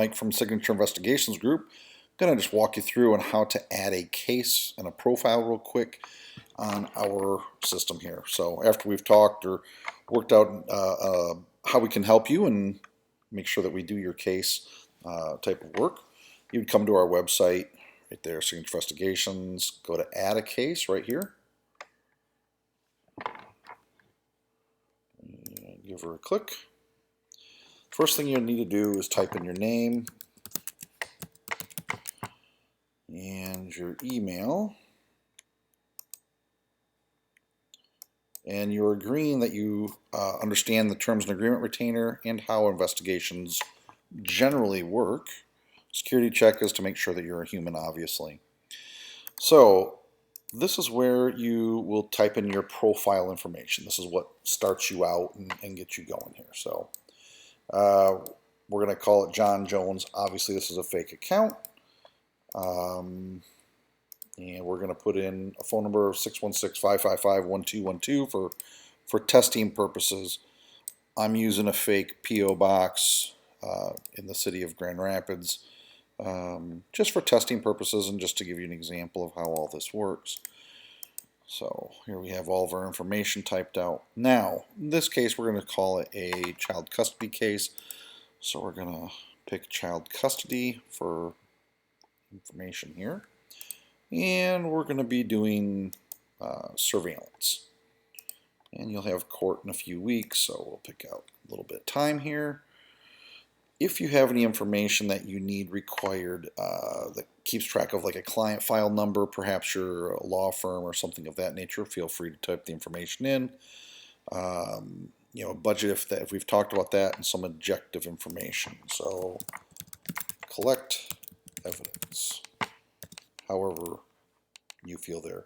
Mike from Signature Investigations Group. I'm going to just walk you through on how to add a case and a profile real quick on our system here. So after we've talked or worked out how we can help you and make sure that we do your case type of work, you'd come to our website right there, Signature Investigations, go to add a case right here. And give her a click. First thing you need to do is type in your name and your email, and you're agreeing that you understand the terms and agreement retainer and how investigations generally work. Security check is to make sure that you're a human, obviously. So this is where you will type in your profile information. This is what starts you out and gets you going here. So we're going to call it John Jones. Obviously, this is a fake account. And we're going to put in a phone number of 616-555-1212 for testing purposes. I'm using a fake P.O. box in the city of Grand Rapids just for testing purposes and just to give you an example of how all this works. So here we have all of our information typed out. Now, in this case, we're going to call it a child custody case. So we're going to pick child custody for information here. And we're going to be doing surveillance. And you'll have court in a few weeks, so we'll pick out a little bit of time here. If you have any information that you need required that keeps track of like a client file number, perhaps you're a law firm or something of that nature, feel free to type the information in. You know, budget if we've talked about that, and some objective information. So collect evidence, however you feel there.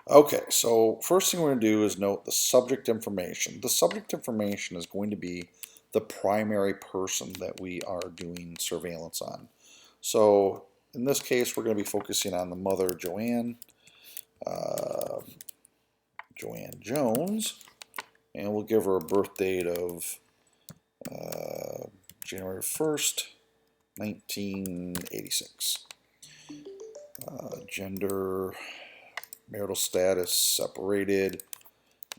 Okay, so first thing we're going to do is note the subject information. The subject information is going to be the primary person that we are doing surveillance on. So in this case, we're going to be focusing on the mother, Joanne Jones, and we'll give her a birth date of January 1st, 1986. Gender, marital status, separated.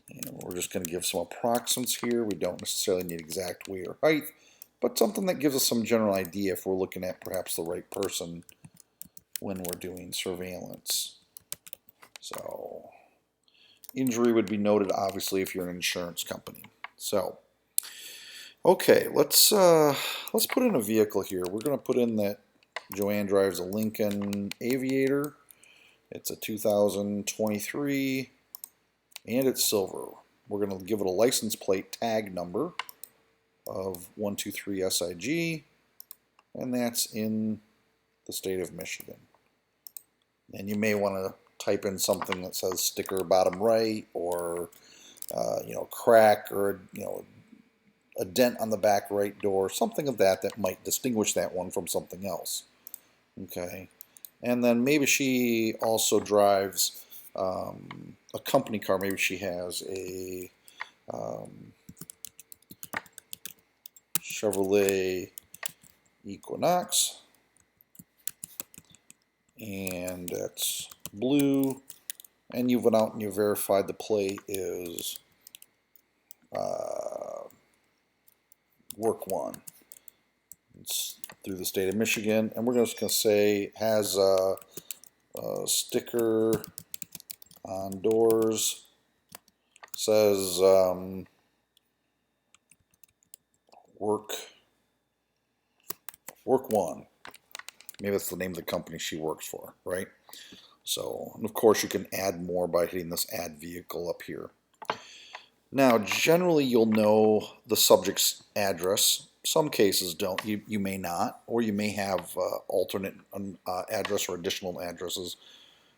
And we're just going to give some approximates here. We don't necessarily need exact weight or height, but something that gives us some general idea if we're looking at perhaps the right person when we're doing surveillance. So injury would be noted, obviously, if you're an insurance company. So okay, let's put in a vehicle here. We're going to put in that Joanne drives a Lincoln Aviator. It's a 2023, and it's silver. We're going to give it a license plate tag number of 123SIG, and that's in the state of Michigan. And you may want to type in something that says sticker bottom right, or you know, crack, or you know, a dent on the back right door, something of that might distinguish that one from something else. Okay. And then maybe she also drives a company car. Maybe she has a Chevrolet Equinox, and that's blue. And you went out and you verified the plate is Work 1. It's through the state of Michigan, and we're just going to say has a sticker on doors, says Work 1. Maybe that's the name of the company she works for, right? So, and of course, you can add more by hitting this add vehicle up here. Now, generally, you'll know the subject's address. Some cases don't. You may not, or you may have alternate address or additional addresses.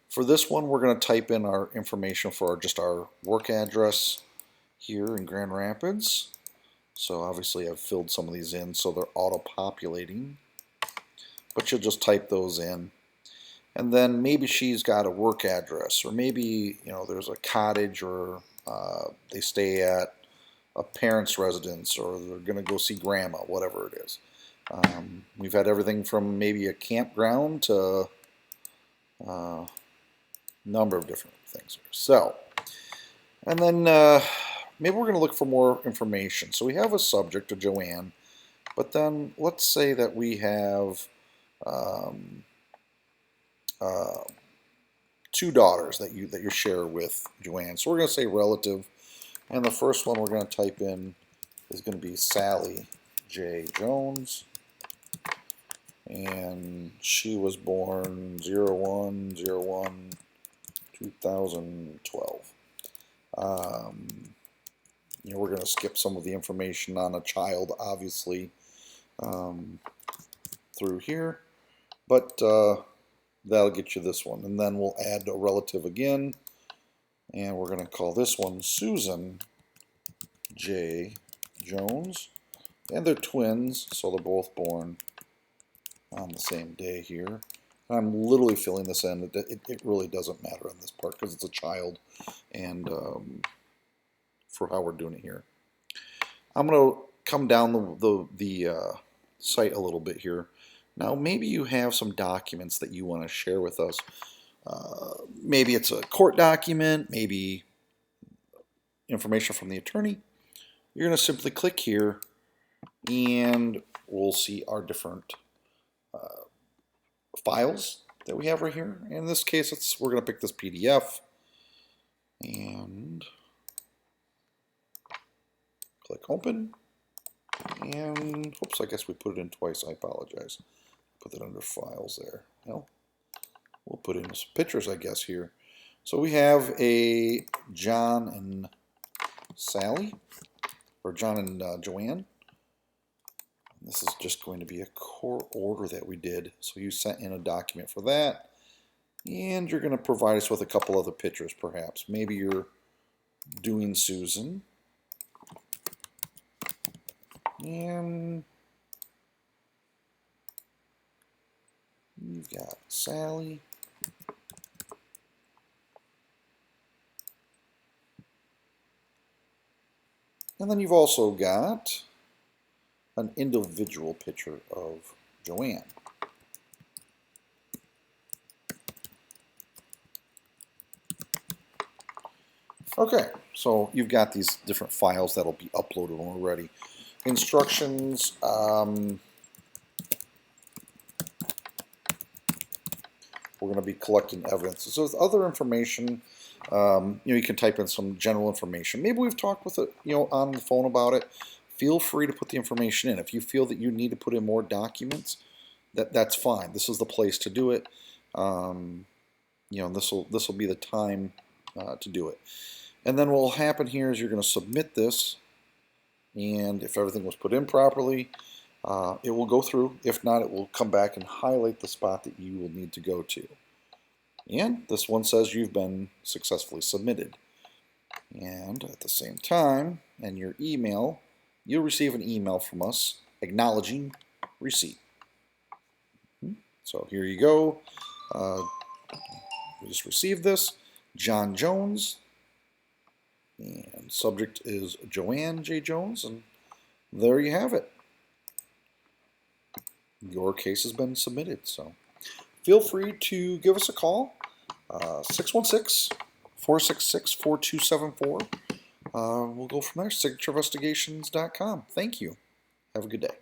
For this one, we're going to type in our information for just our work address here in Grand Rapids. So obviously I've filled some of these in so they're auto-populating. But you'll just type those in. And then maybe she's got a work address, or maybe there's a cottage, or they stay at a parent's residence, or they're going to go see grandma, whatever it is. We've had everything from maybe a campground to a number of different things here. So, and then maybe we're going to look for more information. So we have a subject, a Joanne, but then let's say that we have um, uh, two daughters that you share with Joanne. So we're going to say relative, and the first one we're going to type in is going to be Sally J. Jones, and she was born 01/01/2012. We're going to skip some of the information on a child, obviously, through here, but that'll get you this one. And then we'll add a relative again, and we're going to call this one Susan J. Jones. And they're twins, so they're both born on the same day here. I'm literally filling this in. It really doesn't matter on this part because it's a child, and for how we're doing it here. I'm going to come down the site a little bit here. Now, maybe you have some documents that you want to share with us. Maybe it's a court document, maybe information from the attorney. You're going to simply click here, and we'll see our different files that we have right here. In this case, we're going to pick this PDF and click open. And oops, I guess we put it in twice. I apologize. Put that under files there. Well, we'll put in some pictures, I guess, here. So we have a John and Sally, or John and Joanne. This is just going to be a court order that we did. So you sent in a document for that. And you're going to provide us with a couple other pictures, perhaps. Maybe you're doing Susan. And you've got Sally. And then you've also got an individual picture of Joanne. Okay, so you've got these different files that'll be uploaded when we're ready. Instructions. We're going to be collecting evidence. So with other information, you can type in some general information. Maybe we've talked with it, on the phone about it. Feel free to put the information in. If you feel that you need to put in more documents, that's fine. This is the place to do it. This will be the time to do it. And then what will happen here is you're going to submit this, and if everything was put in properly, it will go through. If not, it will come back and highlight the spot that you will need to go to. And this one says you've been successfully submitted. And at the same time, in your email, you'll receive an email from us acknowledging receipt. So here you go. We just received this. John Jones. And subject is Joanne J. Jones. And there you have it. Your case has been submitted. So feel free to give us a call. 616-466-4274. We'll go from there. SignatureInvestigations.com. Thank you. Have a good day.